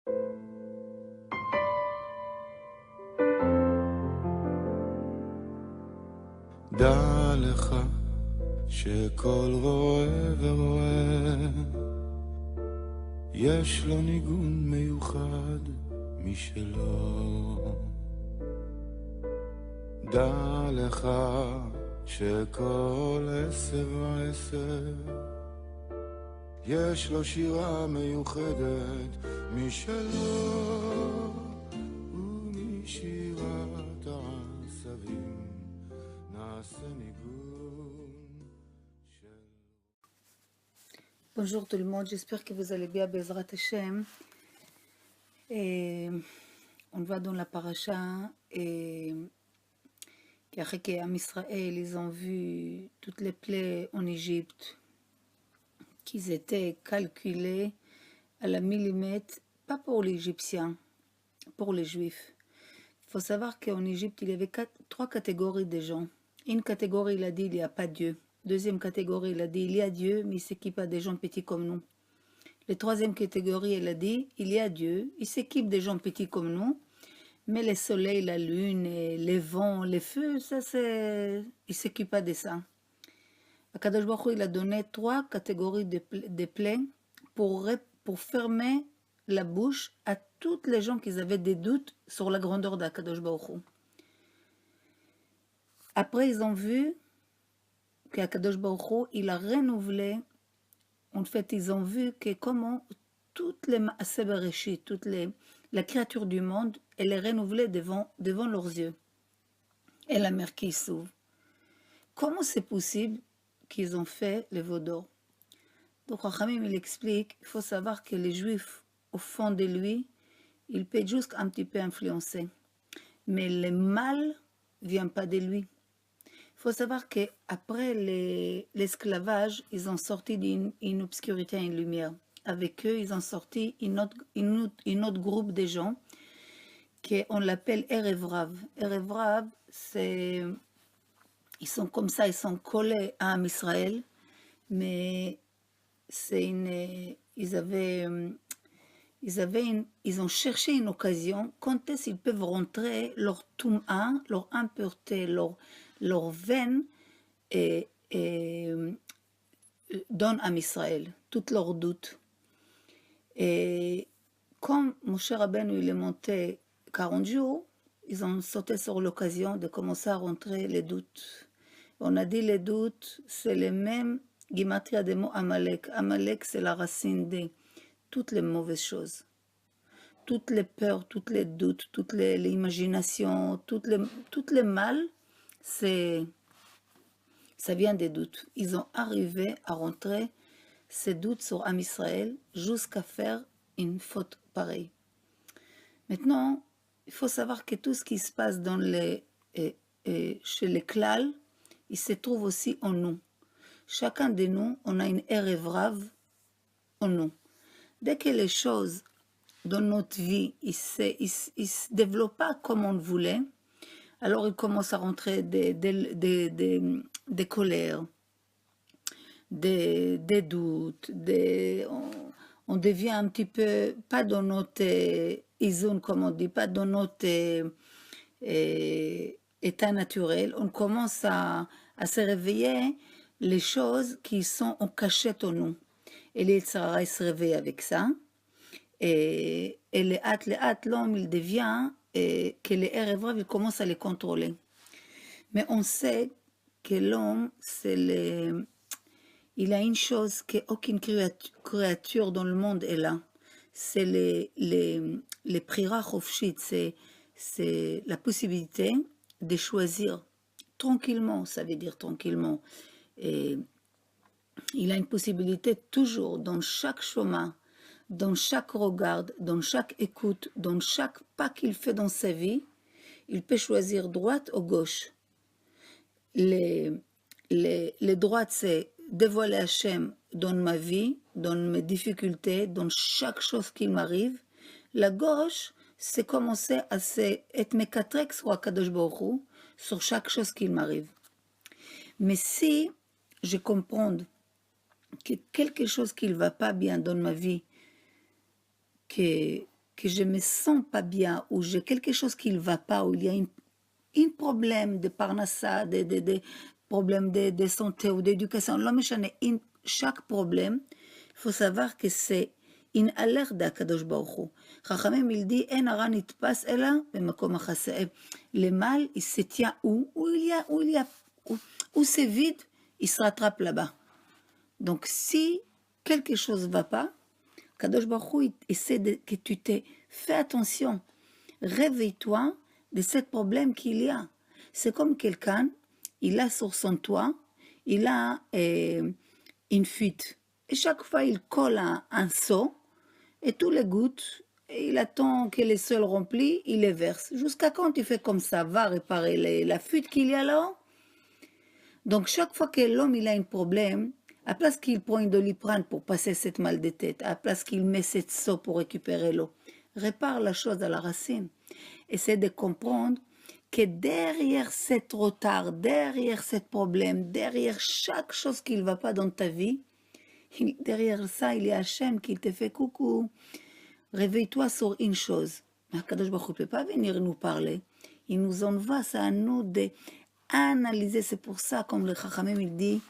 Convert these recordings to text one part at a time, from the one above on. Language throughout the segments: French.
דע לך שכל רואה ורואה יש לו ניגון מיוחד משלו. דע לך שכל עשב ועשב יש לו שירה מיוחדת משלו, ומשירת העשבים נעשה ניגון של... Bonjour tout le monde, j'espère que vous allez bien, Bezrat Hashem. On va dans la paracha et après qu'Am Israël, ils ont vu toutes les plaies en Égypte, qu'ils étaient calculés à la millimètre, pas pour les Égyptiens, pour les Juifs. Il faut savoir qu'en Égypte, il y avait trois catégories de gens. Une catégorie, il a dit, il n'y a pas Dieu. Deuxième catégorie, il a dit, il y a Dieu, mais il s'équipe à des gens petits comme nous. La troisième catégorie, elle a dit, il y a Dieu, il s'équipe des gens petits comme nous, mais le soleil, la lune, les vents, les feux, ça c'est... il s'équipe pas de ça. Akadosh Baruch Hu, il a donné trois catégories de plaies pour fermer la bouche à toutes les gens qui avaient des doutes sur la grandeur d'Akadosh Baruch Hu. Après, ils ont vu qu'Akadosh Baruch Hu, il a renouvelé. En fait, ils ont vu que comment toutes les Maaseh Bereshit, la créature du monde, elle est renouvelée devant leurs yeux. Et la mer qui s'ouvre. Comment c'est possible qu'ils ont fait les veaux d'or? Donc, Rachamim, il explique, il faut savoir que les Juifs, au fond de lui, ils peuvent juste un petit peu influencer. Mais le mal ne vient pas de lui. Il faut savoir qu'après l'esclavage, ils ont sorti d'une obscurité à une lumière. Avec eux, ils ont sorti une autre groupe de gens qu'on l'appelle Erev Rav. Erev Rav, ils sont comme ça, ils sont collés à Am Israël, mais ils ont cherché une occasion quand est-ce qu'ils peuvent rentrer leur toum'a, leur impureté, leur veine et donnent à Israël, toutes leurs doutes. Et comme Moshe Rabbeinu il est monté 40 jours, ils ont sauté sur l'occasion de commencer à rentrer les doutes. On a dit les doutes, c'est les mêmes Gimatria des mots Amalek. Amalek, c'est la racine de toutes les mauvaises choses. Toutes les peurs, tous les doutes, toutes les imaginations, toutes les mal, ça vient des doutes. Ils ont arrivé à rentrer ces doutes sur Am Israël jusqu'à faire une faute pareille. Maintenant, il faut savoir que tout ce qui se passe chez les klal, il se trouve aussi en nous. Chacun de nous, on a une Erev Rav en nous. Dès que les choses dans notre vie, ils se développent pas comme on voulait, alors il commence à rentrer des colères, des doutes, on devient un petit peu, pas dans notre izun, comme on dit, pas dans notre état naturel, on commence à se réveiller les choses qui sont en cachette en nous. Et les Tzara se réveille avec ça. Et les hâte, l'homme, il devient que les Erev Rav, il commence à les contrôler. Mais on sait que l'homme, il a une chose qu'aucune créature dans le monde est là. C'est les prira chofshit, c'est la possibilité de choisir tranquillement, ça veut dire tranquillement. Et il a une possibilité toujours, dans chaque chemin, dans chaque regard, dans chaque écoute, dans chaque pas qu'il fait dans sa vie, il peut choisir droite ou gauche. Les droites, c'est dévoiler Hachem dans ma vie, dans mes difficultés, dans chaque chose qui m'arrive. La gauche, c'est commencer à être mekatrek sur Akadosh Baruch Hu, sur chaque chose qui m'arrive. Mais si je comprends que quelque chose qui ne va pas bien dans ma vie, que que je me sens pas bien, ou j'ai quelque chose qui ne va pas, ou il y a un problème de parnassa, de problème de santé ou d'éducation, לא משנה, chaque problème, il faut savoir que c'est une alerte d'Akadosh Baruch Hu. חכמים il dit, אין הרע נתפס אלא במקום החסר. Le mal, il se tient où c'est vide, il se rattrape là-bas. Donc si quelque chose ne va pas, Kadosh Baruch Hu essaie que tu te fais attention, réveille-toi de ce problème qu'il y a. C'est comme quelqu'un, il a sur son toit, il a une fuite. Et chaque fois, il colle un seau, et tous les gouttes, et il attend que les seaux remplis, il les verse. Jusqu'à quand tu fais comme ça, va réparer la fuite qu'il y a là-haut? Donc chaque fois que l'homme il a un problème, à place qu'il prend une Doliprane pour passer cette mal de tête, à place qu'il met cette seau pour récupérer l'eau, répare la chose à la racine. Essaie de comprendre que derrière cet retard, derrière ce problème, derrière chaque chose qui ne va pas dans ta vie, derrière ça, il y a Hachem qui te fait coucou. Réveille-toi sur une chose. Akadosh Baruch Hu ne peut pas venir nous parler. Il nous envoie, c'est à nous d'analyser. C'est pour ça, comme le Chachamim il dit,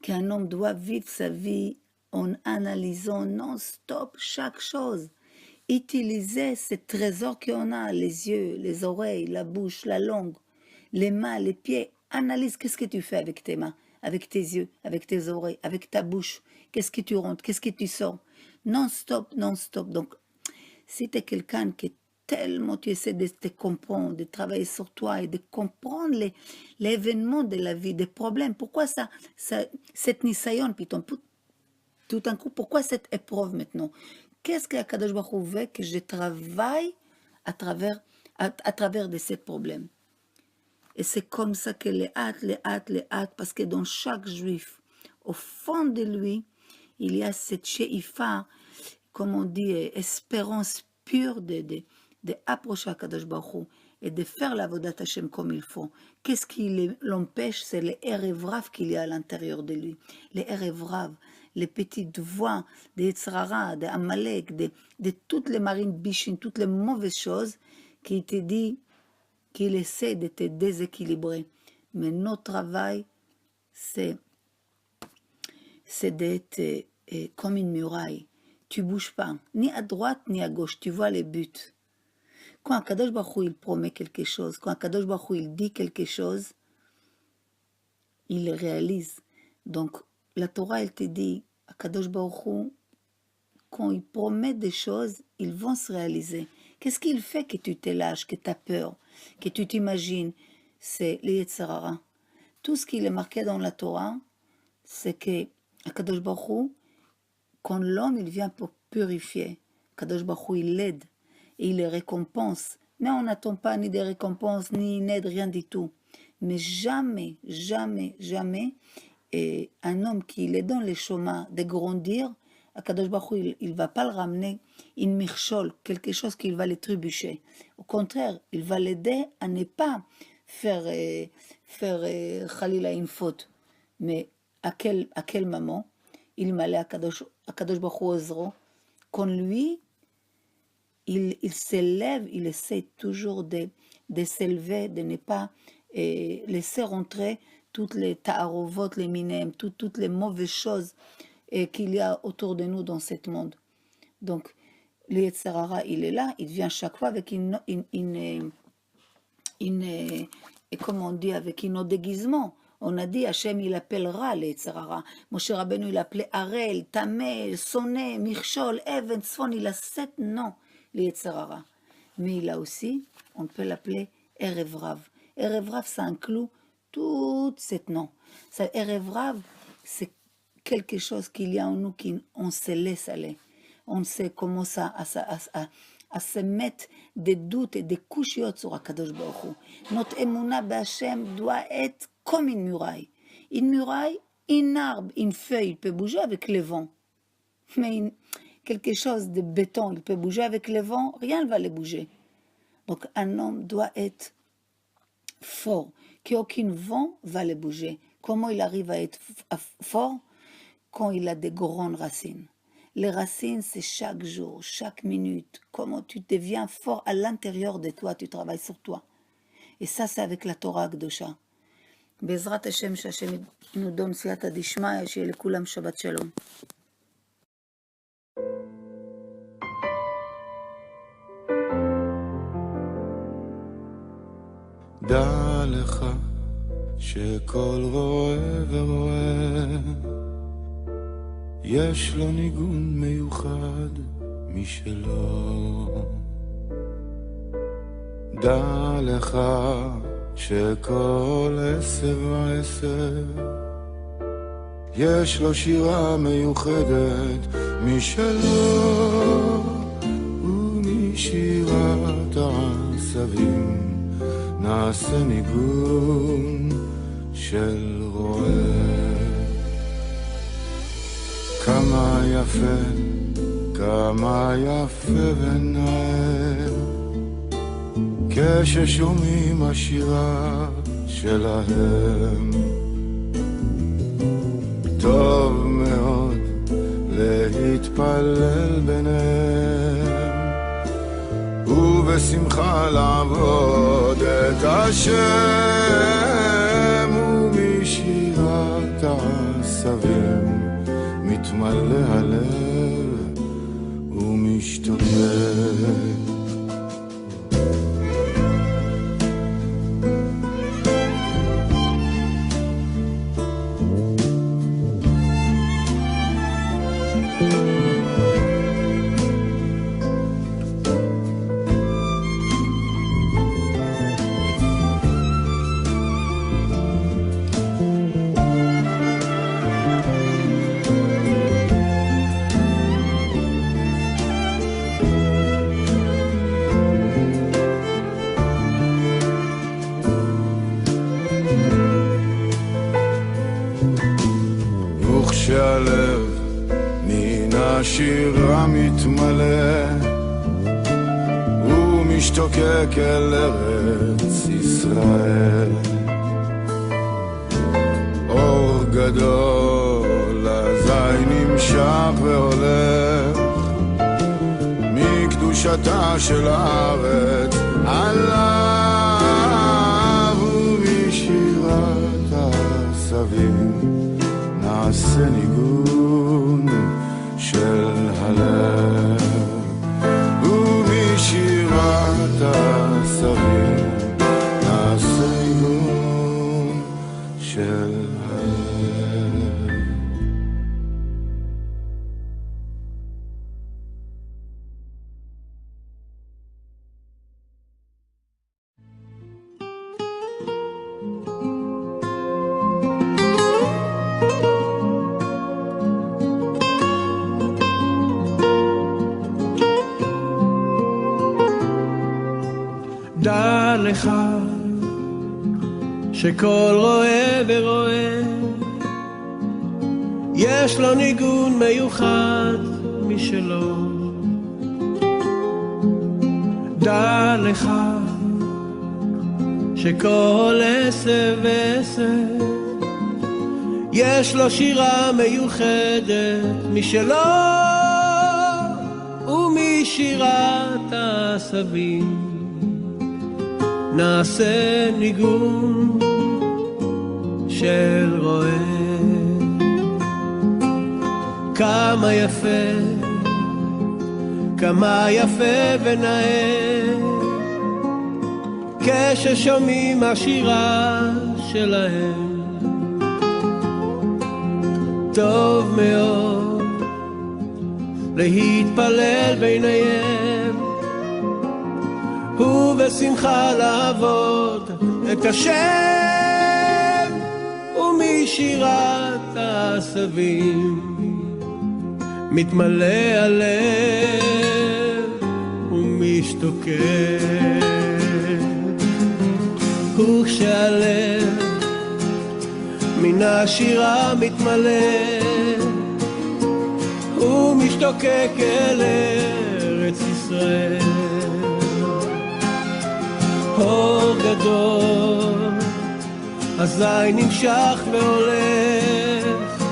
qu'un homme doit vivre sa vie en analysant non-stop chaque chose. Utiliser ces trésors qu'on a, les yeux, les oreilles, la bouche, la langue, les mains, les pieds. Analyse qu'est-ce que tu fais avec tes mains, avec tes yeux, avec tes oreilles, avec ta bouche. Qu'est-ce que tu rentres, qu'est-ce que tu sors. Non-stop, non-stop. Donc, si tu es quelqu'un qui tellement tu essaies de te comprendre, de travailler sur toi et de comprendre les événements de la vie, des problèmes, pourquoi cette nisayon, tout d'un coup, pourquoi cette épreuve maintenant? Qu'est-ce que Akadosh Baruch Hu veut que je travaille à travers de ces problèmes? Et c'est comme ça que les hâtes, parce que dans chaque juif, au fond de lui, il y a cette she'ifa, comme on dit, espérance pure d'approcher Akadosh Baruch Hu et de faire la vodat Hashem comme il faut. Qu'est-ce qui l'empêche? C'est les Erev Rav qu'il y a à l'intérieur de lui. Les Erev Rav, les petites voix des Yetzirara, des Amalek, de toutes les marines bichin, toutes les mauvaises choses qui te dit qu'il essaie de te déséquilibrer. Mais notre travail, c'est d'être comme une muraille. Tu ne bouges pas, ni à droite ni à gauche, tu vois les buts. Quand Akadosh Baruch Hu il promet quelque chose, quand Akadosh Baruch Hu il dit quelque chose, il le réalise. Donc, la Torah, elle te dit, Akadosh Baruch Hu, quand il promet des choses, ils vont se réaliser. Qu'est-ce qu'il fait que tu te lâches, que tu as peur, que tu t'imagines? C'est les Yetzirara. Tout ce qui est marqué dans la Torah, c'est que Akadosh Baruch Hu, quand l'homme il vient pour purifier, Akadosh Baruch Hu il l'aide et il les récompense. Mais on n'attend pas ni des récompenses, ni une aide, rien du tout. Mais jamais, jamais, jamais, un homme qui est dans les chemins de grandir, Akadosh Baruch Hu, il ne va pas le ramener une mirchol, quelque chose qu'il va les trébucher. Au contraire, il va l'aider à ne pas faire Khalila une faute. Mais à quel moment il m'allait à Kadosh Baruch Hu Ozro, quand lui, il s'élève, il essaie toujours de s'élever, de ne pas laisser rentrer toutes les ta'arovot, les minem, toutes les mauvaises choses qu'il y a autour de nous dans ce monde. Donc, le Yetzirara, il est là, il vient chaque fois avec comment on dit, avec un autre déguisement. On a dit, Hachem, il appellera les Yetzirara. Moshe Rabbeinu, il appelait Arel, Tamel, Soné, Mirchol, Even, Tzfon, il a 7 noms, les Yetzirara. Mais il a aussi, on peut l'appeler Erev Rav. Erev Rav, ça inclut tous ces noms. Erev Rav, c'est quelque chose qu'il y a en nous qu'on se laisse aller. On sait comment ça à se mettre des doutes et des couchiotes sur Akadosh Baruch Hu. Notre émouna b'Hachem doit être comme une muraille. Une muraille, un arbre, une feuille, il peut bouger avec le vent. Mais quelque chose de béton, il peut bouger avec le vent, rien ne va le bouger. Donc un homme doit être fort, qu'aucun vent va le bouger. Comment il arrive à être fort? Quand il a des grandes racines. Les racines, c'est chaque jour, chaque minute. Comment tu deviens fort à l'intérieur de toi, tu travailles sur toi. Et ça, c'est avec la Torah Akdosha. Bezrat Hashem, שהשם nous donne סייעתא דשמיא, שיהיה לכולם שבת שלום. דע לך שכל רואה ורואה יש לו ניגון מיוחד משלו. דע לך שכל עשב ועשב יש לו שירה מיוחדת משלו, ומשירת העשבים נעשה ניגון של רועה. כמה יפה ונאה כששומעים השירה שלהם. טוב מאוד להתפלל ביניהם ובשמחה לעבוד את השם, ומשירת העשבים מתמלא הלב ומשתוקק. וכשהלב מן השירה מתמלא ומשתוקק אל ארץ ישראל, אור גדול אזי נמשך והולך מקדושתה של הארץ עליו, ומשירת העשבים נעשה ניגון של הלב, ומשירת העשבים נעשה ניגון של הלב. דע לך שכל רואה ורואה יש לו ניגון מיוחד משלו. דע לך שכל עשב ועשב יש לו שירה מיוחדת משלו, ומשירת העשבים נעשה ניגון של רועה. כמה יפה ונאה כששומעים השירה שלהם. טוב מאוד להתפלל ביניהם ובשמחה לעבוד את השם, ומשירת העשבים מתמלא הלב ומשתוקק. וכשהלב מן השירה מתמלא ומשתוקק אל ארץ ישראל, אור גדול אזי נמשך והולך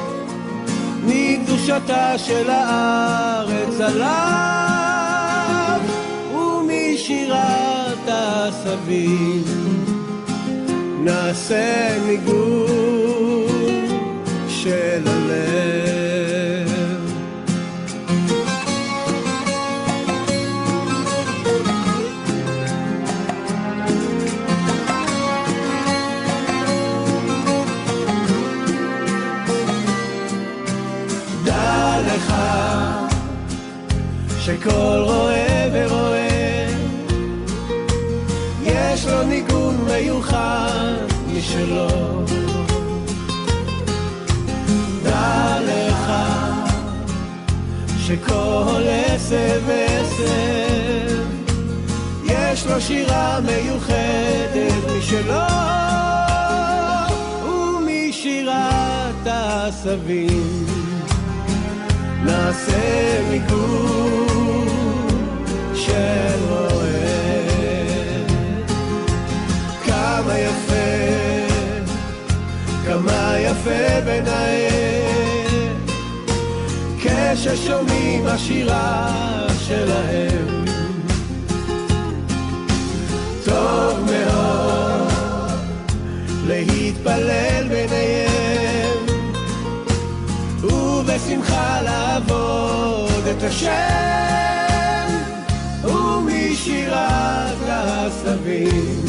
מקדושתה מקדושתה של הארץ עליו, ומשירת העשבים נעשה ניגון של הלב. דע לך שכל רואה ורואה יש לו ניגון מיוחד משלו. דע לך שכל עשב ועשב יש לו שירה מיוחדת משלו, ומשירת העשבים נעשה ניגון של אוהב. כמה יפה, כמה יפה ונאה כששומעים השירה שלהם. טוב מאוד להתפלל ביניהם ובשמחה לעבוד את השם, ומשירת העשבים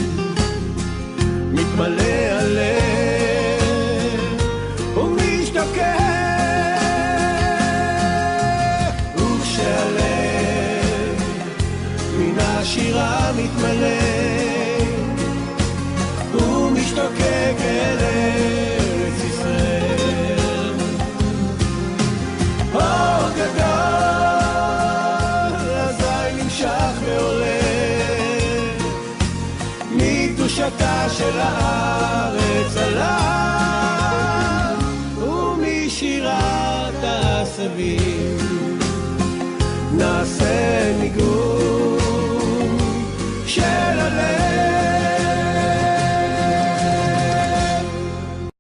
מתמלא הלב ומשתוקק, וכשהלב מן השירה מתמלא ומשתוקק אל ארץ ישראל. אור גדול אזי נמשך ועולה מקדושתה של הארץ עליו, ומשירת העשבים נעשה